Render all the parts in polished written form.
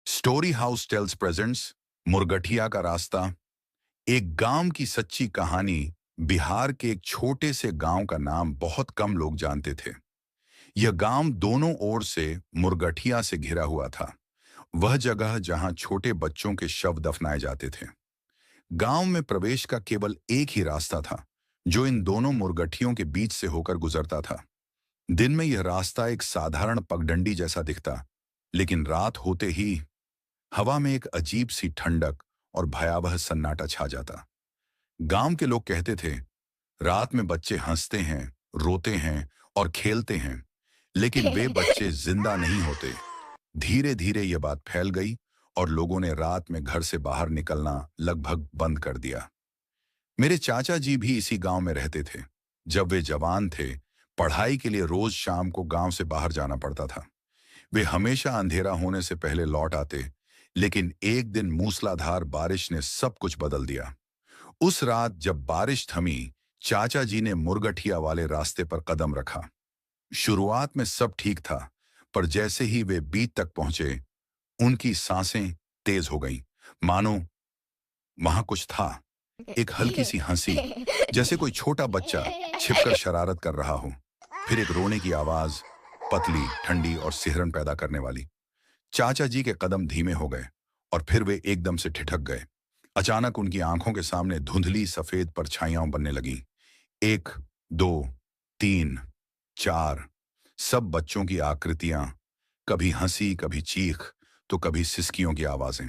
Story house tales presents मुरगठिया का रास्ता। एक गांव की सच्ची कहानी। बिहार के एक छोटे से गांव का नाम बहुत कम लोग जानते थे। यह गांव दोनों ओर से मुरगठिया से घिरा हुआ था। वह जगह जहां छोटे बच्चों के शव दफनाए जाते थे। गांव में प्रवेश का केवल एक ही रास्ता था, जो इन दोनों मुरगठियों के बीच से होकर गुजरता था। दिन में यह रास्ता एक साधारण पगडंडी जैसा दिखता, लेकिन रात होते ही हवा में एक अजीब सी ठंडक और भयावह सन्नाटा छा जाता। गांव के लोग कहते थे, रात में बच्चे हंसते हैं, रोते हैं और खेलते हैं, लेकिन वे बच्चे जिंदा नहीं होते। धीरे धीरे यह बात फैल गई और लोगों ने रात में घर से बाहर निकलना लगभग बंद कर दिया। मेरे चाचा जी भी इसी गांव में रहते थे। जब वे जवान थे, पढ़ाई के लिए रोज शाम को गांव से बाहर जाना पड़ता था। वे हमेशा अंधेरा होने से पहले लौट आते, लेकिन एक दिन मूसलाधार बारिश ने सब कुछ बदल दिया। उस रात जब बारिश थमी, चाचा जी ने मुरगठिया वाले रास्ते पर कदम रखा। शुरुआत में सब ठीक था, पर जैसे ही वे बीच तक पहुंचे, उनकी सांसें तेज हो गईं, मानो वहां कुछ था। एक हल्की सी हंसी, जैसे कोई छोटा बच्चा छिपकर शरारत कर रहा हो। फिर एक रोने की आवाज, पतली, ठंडी और सिहरन पैदा करने वाली। चाचा जी के कदम धीमे हो गए और फिर वे एकदम से ठिठक गए। अचानक उनकी आंखों के सामने धुंधली सफेद परछाइयां बनने लगी। एक, दो, तीन, चार। सब बच्चों की आकृतियां, कभी हंसी, कभी चीख, तो कभी सिसकियों की आवाजें।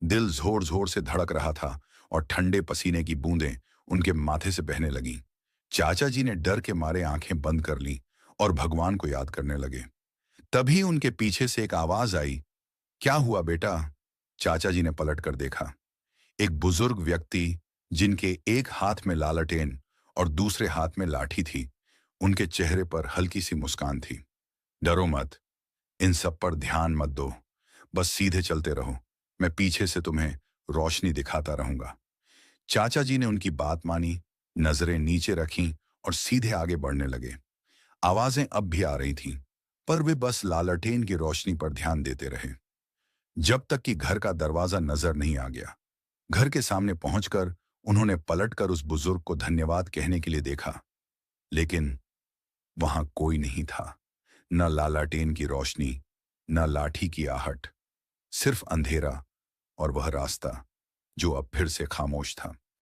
दिल जोर जोर से धड़क रहा था और ठंडे पसीने की बूंदें उनके माथे से बहने लगीं। चाचा जी ने डर के मारे आंखें बंद कर लीं और भगवान को याद करने लगे। तभी उनके पीछे से एक आवाज आई, क्या हुआ बेटा? चाचा जी ने पलट कर देखा। एक बुजुर्ग व्यक्ति, जिनके एक हाथ में लालटेन और दूसरे हाथ में लाठी थी। उनके चेहरे पर हल्की सी मुस्कान थी। डरो मत, इन सब पर ध्यान मत दो, बस सीधे चलते रहो, मैं पीछे से तुम्हें रोशनी दिखाता रहूंगा। चाचा जी ने उनकी बात मानी, नजरें नीचे रखीं और सीधे आगे बढ़ने लगे। आवाजें अब भी आ रही थीं, पर वे बस लालटेन की रोशनी पर ध्यान देते रहे, जब तक कि घर का दरवाजा नजर नहीं आ गया। घर के सामने पहुंचकर उन्होंने पलटकर उस बुजुर्ग को धन्यवाद कहने के लिए देखा, लेकिन वहां कोई नहीं था। न लालाटेन की रोशनी, न लाठी की आहट, सिर्फ अंधेरा और वह रास्ता जो अब फिर से खामोश था।